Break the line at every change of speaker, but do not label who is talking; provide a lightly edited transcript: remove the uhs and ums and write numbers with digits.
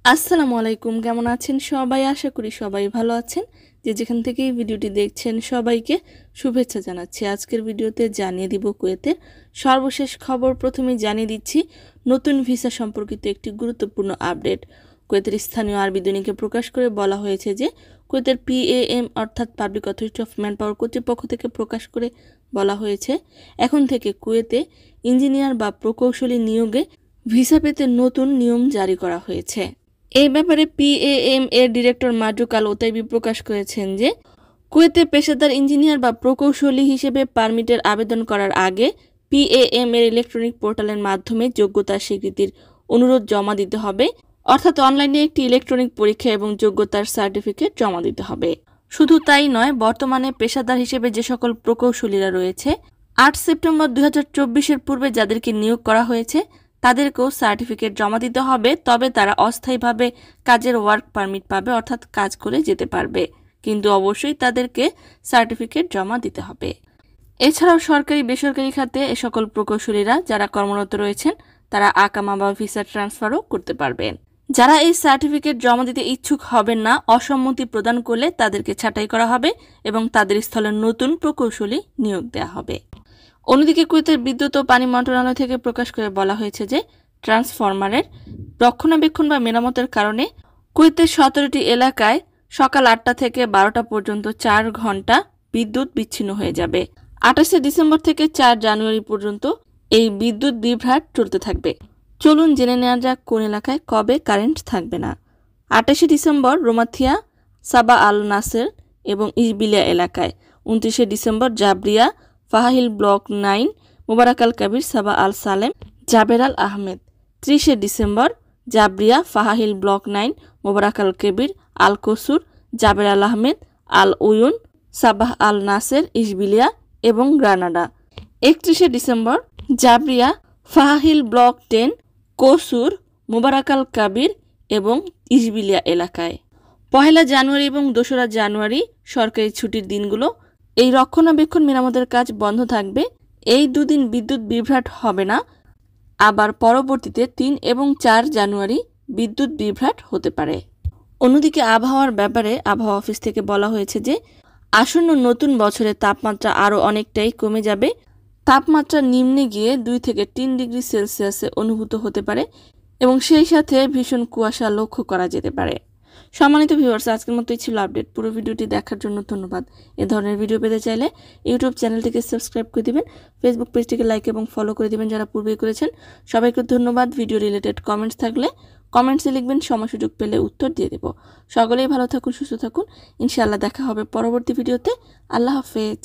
আসসালামু আলাইকুম, কেমন আছেন সবাই? আশা করি সবাই ভালো আছেন। যে যেখান থেকে এই ভিডিওটি দেখছেন সবাইকে শুভেচ্ছা জানাচ্ছি। আজকের ভিডিওতে জানিয়ে দিব কুয়েতের সর্বশেষ খবর। প্রথমেই জানিয়ে দিচ্ছি নতুন ভিসা সম্পর্কিত একটি গুরুত্বপূর্ণ আপডেট। কুয়েতের স্থানীয় আরবি দৈনিকে প্রকাশ করে বলা হয়েছে যে কুয়েতের PAM অর্থাৎ public authority of man power কর্তৃপক্ষ থেকে প্রকাশ করে বলা হয়েছে এখন থেকে কুয়েতে ইঞ্জিনিয়ার বা প্রকৌশলী নিয়োগে ভিসা পেতে নতুন নিয়ম জারি করা হয়েছে। এই ব্যাপারে PAM এর ডিরেক্টর মারুক আল ওতাইবি প্রকাশ করেছেন যে কুয়েতে পেশাদার ইঞ্জিনিয়ার বা প্রকৌশলী হিসেবে পারমিটের আবেদন করার আগে PAM এর ইলেকট্রনিক পোর্টালের মাধ্যমে যোগ্যতার স্বীকৃতির অনুরোধ জমা দিতে হবে, অর্থাৎ অনলাইনে একটি ইলেকট্রনিক পরীক্ষা এবং যোগ্যতার সার্টিফিকেট জমা দিতে হবে। শুধু তাই নয়, বর্তমানে পেশাদার হিসেবে যে সকল প্রকৌশলীরা রয়েছে 8 সেপ্টেম্বর 2024-এর পূর্বে যাদেরকে নিয়োগ করা হয়েছে তাদেরকেও সার্টিফিকেট জমা দিতে হবে, তবে তারা অস্থায়ীভাবে কাজের ওয়ার্ক পারমিট পাবে, অর্থাৎ কাজ করে যেতে পারবে, কিন্তু অবশ্যই তাদেরকে সার্টিফিকেট জমা দিতে হবে। এছাড়াও সরকারি বেসরকারি খাতে এ সকল প্রকৌশলীরা যারা কর্মরত রয়েছেন তারা আকামা বা ভিসা ট্রান্সফারও করতে পারবেন। যারা এই সার্টিফিকেট জমা দিতে ইচ্ছুক হবেন না, অসম্মতি প্রদান করলে তাদেরকে ছাঁটাই করা হবে এবং তাদের স্থলে নতুন প্রকৌশলী নিয়োগ দেওয়া হবে। অন্যদিকে কুয়েতের বিদ্যুৎ ও পানি মন্ত্রণালয় থেকে প্রকাশ করে বলা হয়েছে যে ট্রান্সফরমারের রক্ষণাবেক্ষণ বা মেরামতের কারণে কুয়েতের 17টি এলাকায় সকাল 8টা থেকে 12টা পর্যন্ত 4 ঘন্টা বিদ্যুৎ বিচ্ছিন্ন হয়ে যাবে। 28শে ডিসেম্বর থেকে 4 জানুয়ারি পর্যন্ত এই বিদ্যুৎ বিভ্রাট চলতে থাকবে। চলুন জেনে নেওয়া যাক কোন এলাকায় কবে কারেন্ট থাকবে না। 28শে ডিসেম্বর রোমাথিয়া, সাবা আল নাসের এবং ইসবিলিয়া এলাকায়। 29শে ডিসেম্বর জাবরিয়া, ফাহাহিল ব্লক 9, মোবারক আল কাবির, সাবা আল সালেম, জাবের আল আহমেদ। 30শে ডিসেম্বর জাবরিয়া, ফাহাহিল ব্লক 9, মোবারক আল কবির, আল কসুর, জাবের আল আহমেদ, আল উয়ুন, সাবাহ আল নাসের, ইসবিলিয়া এবং গ্রানাডা। 31শে ডিসেম্বর জাবরিয়া, ফাহাহিল ব্লক 10, কসুর, মোবারক আল কাবির এবং ইসবিলিয়া এলাকায়। 1 জানুয়ারি এবং 2 জানুয়ারি সরকারি ছুটির দিনগুলো এই রক্ষণাবেক্ষণ মেরামতের কাজ বন্ধ থাকবে। এই দুদিন বিদ্যুৎ বিভ্রাট হবে না। আবার পরবর্তীতে 3 এবং 4 জানুয়ারি বিদ্যুৎ বিভ্রাট হতে পারে। অন্যদিকে আবহাওয়ার ব্যাপারে আবহাওয়া অফিস থেকে বলা হয়েছে যে আসন্ন নতুন বছরে তাপমাত্রা আরও অনেকটাই কমে যাবে। তাপমাত্রা নিম্নে গিয়ে 2 থেকে 3 ডিগ্রি সেলসিয়াসে অনুভূত হতে পারে এবং সেই সাথে ভীষণ কুয়াশা লক্ষ্য করা যেতে পারে। সম্মানিত ভিউয়ার্স, আজকের মতোই ছিল আপডেট। পুরো ভিডিওটি দেখার জন্য ধন্যবাদ। এ ধরনের ভিডিও পেতে চাইলে ইউটিউব চ্যানেলটিকে সাবস্ক্রাইব করে দিবেন, ফেসবুক পেজটিকে লাইক এবং ফলো করে দিবেন যারা পূর্বেই করেছেন। সবাইকে ধন্যবাদ। ভিডিও রিলেটেড কমেন্টস থাকলে কমেন্টসে লিখবেন, সময় সুযোগ পেলে উত্তর দিয়ে দেব। সকলেই ভালো থাকুন, সুস্থ থাকুন। ইনশাআল্লাহ দেখা হবে পরবর্তী ভিডিওতে। আল্লাহ হাফেজ।